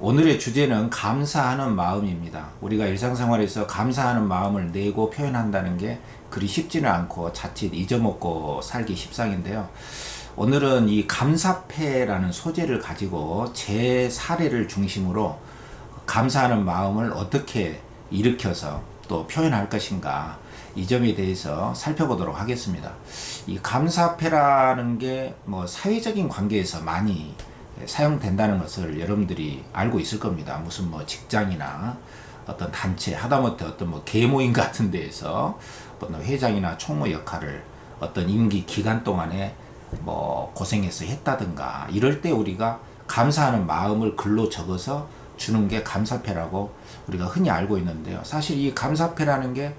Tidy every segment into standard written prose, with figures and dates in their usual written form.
오늘의 주제는 감사하는 마음입니다. 우리가 일상생활에서 감사하는 마음을 내고 표현한다는 게 그리 쉽지는 않고 자칫 잊어먹고 살기 십상인데요. 오늘은 이 감사패라는 소재를 가지고 제 사례를 중심으로 감사하는 마음을 어떻게 일으켜서 또 표현할 것인가, 이 점에 대해서 살펴보도록 하겠습니다. 이 감사패라는 게 뭐 사회적인 관계에서 많이 사용된다는 것을 여러분들이 알고 있을 겁니다. 무슨 뭐 직장이나 어떤 단체, 하다못해 어떤 뭐 계모임 같은 데에서 어떤 회장이나 총무 역할을 어떤 임기 기간 동안에 뭐 고생해서 했다든가, 이럴 때 우리가 감사하는 마음을 글로 적어서 주는 게 감사패라고 우리가 흔히 알고 있는데요. 사실 이 감사패라는 게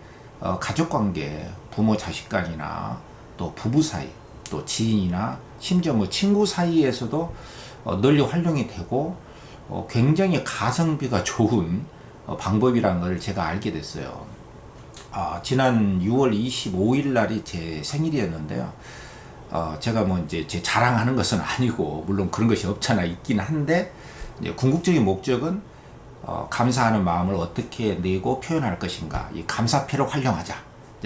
가족관계, 부모 자식 간이나 또 부부 사이, 또 지인이나 심지어 뭐 친구 사이에서도 널리 활용이 되고 굉장히 가성비가 좋은 방법이라는 걸 제가 알게 됐어요. 지난 6월 25일 날이 제 생일이었는데요. 제가 뭐 이제 제 자랑하는 것은 아니고, 물론 그런 것이 없잖아 있긴 한데, 이제 궁극적인 목적은 감사하는 마음을 어떻게 내고 표현할 것인가, 이 감사패를 활용하자,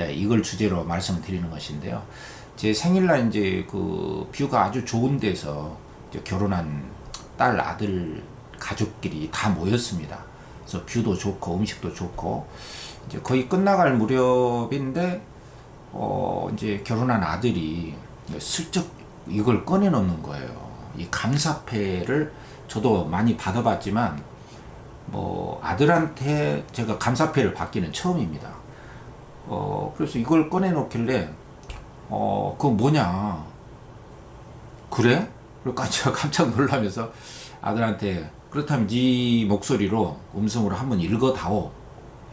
이걸 주제로 말씀을 드리는 것인데요. 제 생일날 이제 그 뷰가 아주 좋은 데서 이제 결혼한 딸, 아들 가족끼리 다 모였습니다. 그래서 뷰도 좋고 음식도 좋고, 이제 거의 끝나갈 무렵인데 이제 결혼한 아들이 슬쩍 이걸 꺼내놓는 거예요. 이 감사패를 저도 많이 받아봤지만 뭐 아들한테 제가 감사패를 받기는 처음입니다. 그래서 이걸 꺼내놓길래 그거 뭐냐, 그래? 그러니까 제가 깜짝 놀라면서 아들한테, 그렇다면 네 목소리로 음성으로 한번 읽어다오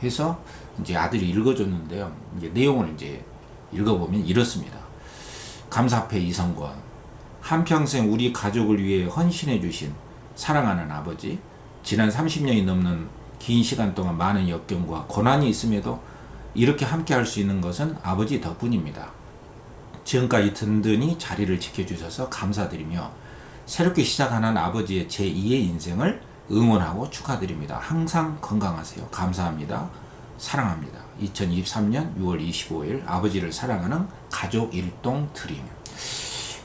해서 이제 아들이 읽어줬는데요. 이제 내용을 이제 읽어보면 이렇습니다. 감사패 이성권. 한평생 우리 가족을 위해 헌신해 주신 사랑하는 아버지, 지난 30년이 넘는 긴 시간 동안 많은 역경과 고난이 있음에도 이렇게 함께 할 수 있는 것은 아버지 덕분입니다. 지금까지 든든히 자리를 지켜주셔서 감사드리며 새롭게 시작하는 아버지의 제2의 인생을 응원하고 축하드립니다. 항상 건강하세요. 감사합니다. 사랑합니다. 2023년 6월 25일 아버지를 사랑하는 가족 일동 드림.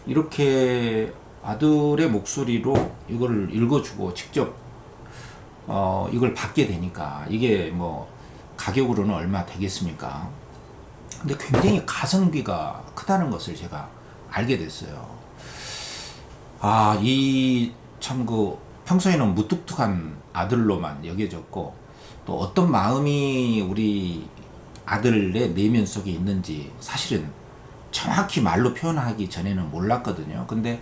이렇게 아들의 목소리로 이걸 읽어주고 직접 이걸 받게 되니까, 이게 뭐 가격으로는 얼마 되겠습니까? 근데 굉장히 가성비가 크다는 것을 제가 알게 됐어요. 이 참 그 평소에는 무뚝뚝한 아들로만 여겨졌고, 또 어떤 마음이 우리 아들의 내면 속에 있는지 사실은 정확히 말로 표현하기 전에는 몰랐거든요. 근데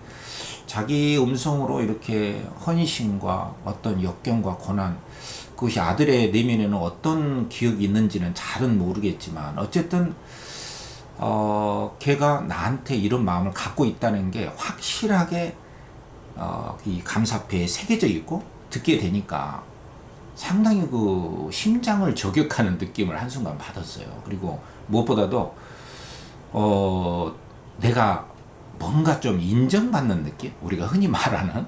자기 음성으로 이렇게 헌신과 어떤 역경과 고난, 그것이 아들의 내면에는 어떤 기억이 있는지는 잘은 모르겠지만, 어쨌든 걔가 나한테 이런 마음을 갖고 있다는 게 확실하게 이 감사패에 새겨져 있고 듣게 되니까 상당히 그 심장을 저격하는 느낌을 한순간 받았어요. 그리고 무엇보다도 내가 뭔가 좀 인정받는 느낌? 우리가 흔히 말하는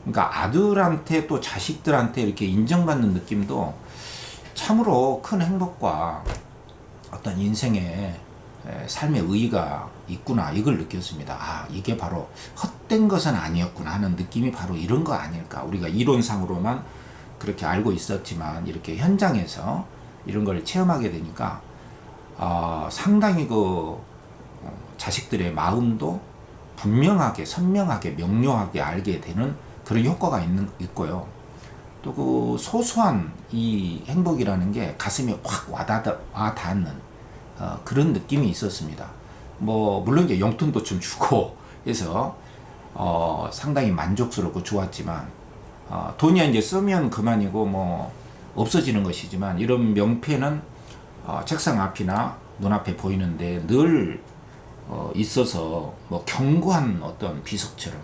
그러니까 아들한테 또 자식들한테 이렇게 인정받는 느낌도 참으로 큰 행복과 어떤 인생의 삶의 의의가 있구나, 이걸 느꼈습니다. 이게 바로 헛된 것은 아니었구나 하는 느낌이 바로 이런 거 아닐까. 우리가 이론상으로만 그렇게 알고 있었지만 이렇게 현장에서 이런 걸 체험하게 되니까 상당히 그 자식들의 마음도 분명하게, 선명하게, 명료하게 알게 되는 그런 효과가 있고요. 또 그 소소한 이 행복이라는 게 가슴에 확 와닿는 그런 느낌이 있었습니다. 뭐 물론 이제 용돈도 좀 주고 해서 상당히 만족스럽고 좋았지만, 돈이 이제 쓰면 그만이고 뭐 없어지는 것이지만, 이런 명패는 책상 앞이나 눈앞에 보이는데 늘 있어서 뭐 견고한 어떤 비석처럼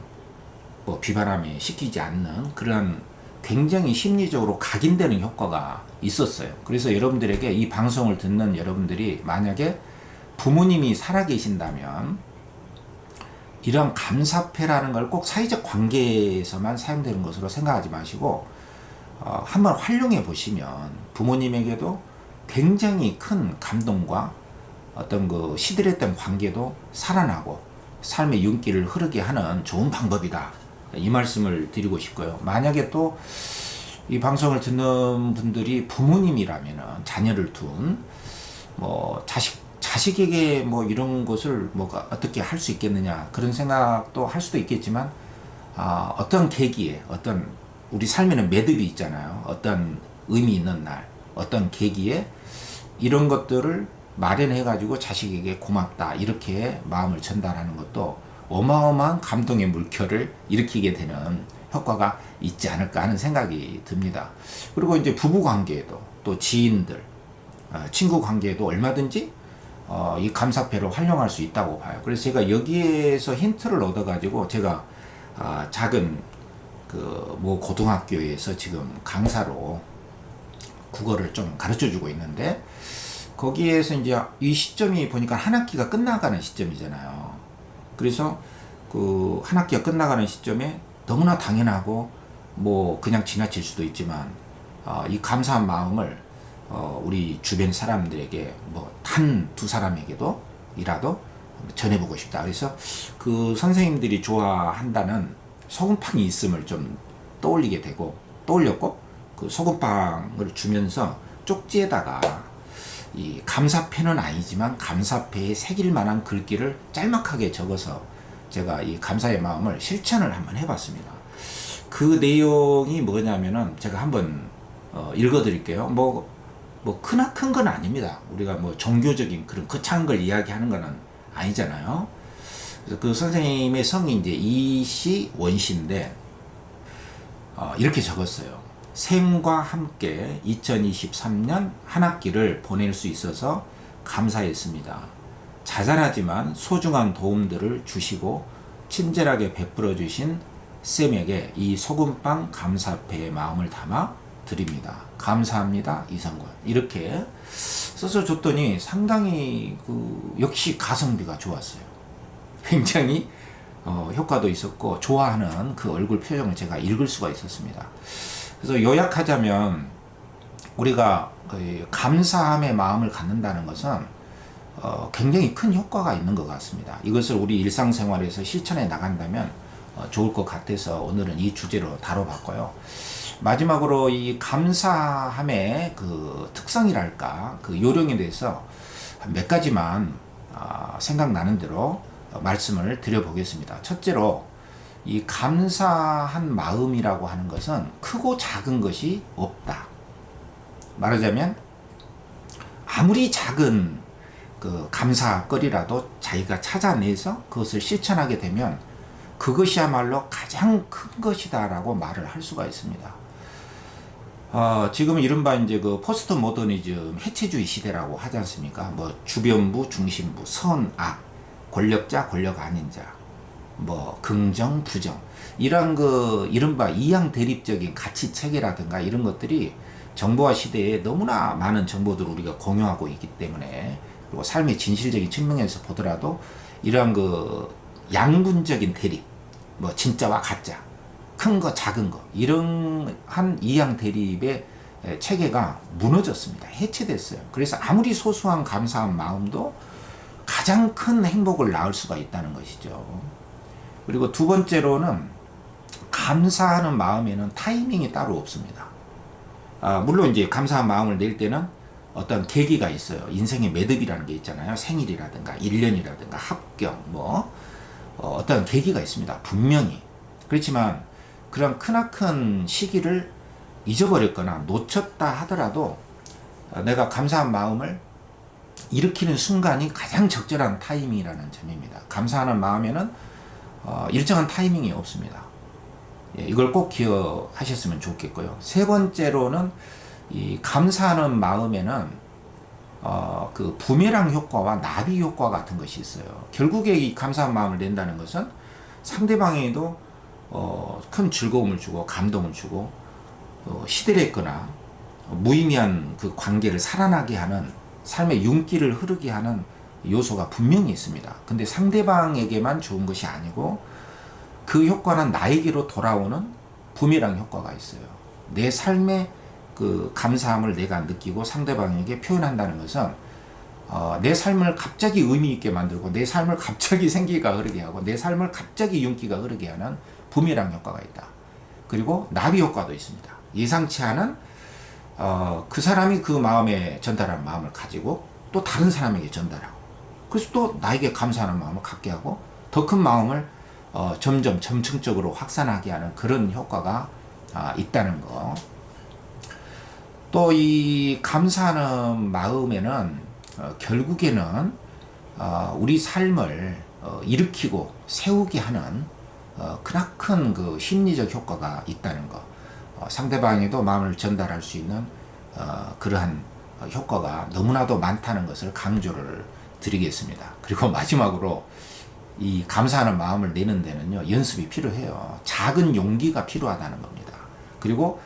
뭐 비바람에 식히지 않는 그러한 굉장히 심리적으로 각인되는 효과가 있었어요. 그래서 여러분들에게, 이 방송을 듣는 여러분들이 만약에 부모님이 살아계신다면 이런 감사패라는 걸 꼭 사회적 관계에서만 사용되는 것으로 생각하지 마시고 한번 활용해 보시면 부모님에게도 굉장히 큰 감동과 어떤 그 시들했던 관계도 살아나고 삶의 윤기를 흐르게 하는 좋은 방법이다. 이 말씀을 드리고 싶고요. 만약에 또 이 방송을 듣는 분들이 부모님이라면은 자녀를 둔 뭐 자식에게 뭐 이런 것을 뭐가 어떻게 할 수 있겠느냐 그런 생각도 할 수도 있겠지만 어떤 계기에 어떤 우리 삶에는 매듭이 있잖아요. 어떤 의미 있는 날 어떤 계기에 이런 것들을 마련해 가지고 자식에게 고맙다 이렇게 마음을 전달하는 것도 어마어마한 감동의 물결을 일으키게 되는 효과가 있지 않을까 하는 생각이 듭니다. 그리고 이제 부부 관계에도 또 지인들 친구 관계에도 얼마든지 이 감사패를 활용할 수 있다고 봐요. 그래서 제가 여기에서 힌트를 얻어 가지고 제가 작은 그 뭐 고등학교에서 지금 강사로 국어를 좀 가르쳐 주고 있는데 거기에서 이제 이 시점이 보니까 한 학기가 끝나가는 시점이잖아요. 그래서 그 한 학기가 끝나가는 시점에 너무나 당연하고 뭐 그냥 지나칠 수도 있지만 이 감사한 마음을 우리 주변 사람들에게 뭐 한 두 사람에게도 이라도 전해보고 싶다. 그래서 그 선생님들이 좋아한다는 소금빵이 있음을 좀 떠올렸고 그 소금빵을 주면서 쪽지에다가 이 감사패는 아니지만 감사패에 새길 만한 글귀를 짤막하게 적어서 제가 이 감사의 마음을 실천을 한번 해봤습니다. 그 내용이 뭐냐면은 제가 한번 읽어드릴게요. 뭐 큰 건 아닙니다. 우리가 뭐 종교적인 그런 거창한 걸 이야기하는 거는 아니잖아요. 그래서 그 선생님의 성이 이제 이씨 원씨인데 이렇게 적었어요. 샘과 함께 2023년 한 학기를 보낼 수 있어서 감사했습니다. 자잘하지만 소중한 도움들을 주시고 친절하게 베풀어 주신 쌤에게 이 소금빵 감사패의 마음을 담아 드립니다. 감사합니다. 이성권. 이렇게 써서 줬더니 상당히 역시 가성비가 좋았어요. 굉장히 효과도 있었고 좋아하는 그 얼굴 표정을 제가 읽을 수가 있었습니다. 그래서 요약하자면 우리가 감사함의 마음을 갖는다는 것은 굉장히 큰 효과가 있는 것 같습니다. 이것을 우리 일상생활에서 실천해 나간다면 좋을 것 같아서 오늘은 이 주제로 다뤄봤고요. 마지막으로 이 감사함의 그 특성이랄까 그 요령에 대해서 몇 가지만 생각나는 대로 말씀을 드려보겠습니다. 첫째로 이 감사한 마음이라고 하는 것은 크고 작은 것이 없다. 말하자면 아무리 작은 그 감사거리라도 자기가 찾아내서 그것을 실천하게 되면 그것이야말로 가장 큰 것이다라고 말을 할 수가 있습니다. 지금 이른바 이제 그 포스트 모더니즘 해체주의 시대라고 하지 않습니까? 뭐 주변부, 중심부, 선, 악, 권력자, 권력 아닌 자, 뭐 긍정, 부정 이런 그 이른바 이양 대립적인 가치 체계라든가 이런 것들이 정보화 시대에 너무나 많은 정보들을 우리가 공유하고 있기 때문에 그리고 삶의 진실적인 측면에서 보더라도 이러한 그 양분적인 대립, 뭐 진짜와 가짜, 큰 거, 작은 거 이런 한 이양 대립의 체계가 무너졌습니다. 해체됐어요. 그래서 아무리 소소한 감사한 마음도 가장 큰 행복을 낳을 수가 있다는 것이죠. 그리고 두 번째로는 감사하는 마음에는 타이밍이 따로 없습니다. 물론 이제 감사한 마음을 낼 때는 어떤 계기가 있어요. 인생의 매듭이라는 게 있잖아요. 생일이라든가 1년이라든가 합격 뭐 어떤 계기가 있습니다. 분명히. 그렇지만 그런 크나큰 시기를 잊어버렸거나 놓쳤다 하더라도 내가 감사한 마음을 일으키는 순간이 가장 적절한 타이밍이라는 점입니다. 감사하는 마음에는 일정한 타이밍이 없습니다. 이걸 꼭 기억하셨으면 좋겠고요. 세 번째로는 이 감사하는 마음에는 그 부메랑 효과와 나비 효과 같은 것이 있어요. 결국에 이 감사한 마음을 낸다는 것은 상대방에게도 큰 즐거움을 주고 감동을 주고 시들했거나 무의미한 그 관계를 살아나게 하는 삶의 윤기를 흐르게 하는 요소가 분명히 있습니다. 근데 상대방에게만 좋은 것이 아니고 그 효과는 나에게로 돌아오는 부메랑 효과가 있어요. 내 삶의 그 감사함을 내가 느끼고 상대방에게 표현한다는 것은 내 삶을 갑자기 의미 있게 만들고 내 삶을 갑자기 생기가 흐르게 하고 내 삶을 갑자기 윤기가 흐르게 하는 부메랑 효과가 있다. 그리고 나비 효과도 있습니다. 예상치 않은 그 사람이 그 마음에 전달하는 마음을 가지고 또 다른 사람에게 전달하고 그래서 또 나에게 감사하는 마음을 갖게 하고 더 큰 마음을 점점 점층적으로 확산하게 하는 그런 효과가 있다는 거. 또 이 감사하는 마음에는 결국에는 우리 삶을 일으키고 세우게 하는 크나큰 그 심리적 효과가 있다는 거. 상대방에도 마음을 전달할 수 있는 그러한 효과가 너무나도 많다는 것을 강조를 드리겠습니다. 그리고 마지막으로 이 감사하는 마음을 내는 데는요, 연습이 필요해요. 작은 용기가 필요하다는 겁니다. 그리고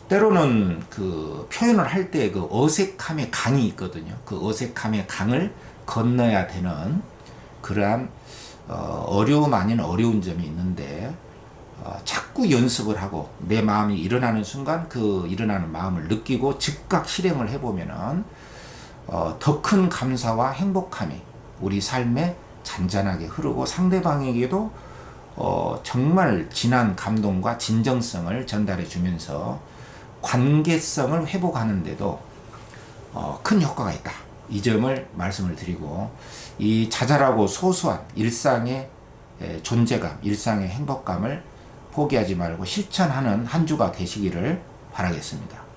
때로는 그 표현을 할 때 그 어색함의 강이 있거든요. 그 어색함의 강을 건너야 되는 그러한 어려움 아닌 어려운 점이 있는데 자꾸 연습을 하고 내 마음이 일어나는 순간 그 일어나는 마음을 느끼고 즉각 실행을 해보면은 더 큰 감사와 행복함이 우리 삶에 잔잔하게 흐르고 상대방에게도 정말 진한 감동과 진정성을 전달해 주면서 관계성을 회복하는데도 큰 효과가 있다. 이 점을 말씀을 드리고 이 자잘하고 소소한 일상의 존재감, 일상의 행복감을 포기하지 말고 실천하는 한 주가 되시기를 바라겠습니다.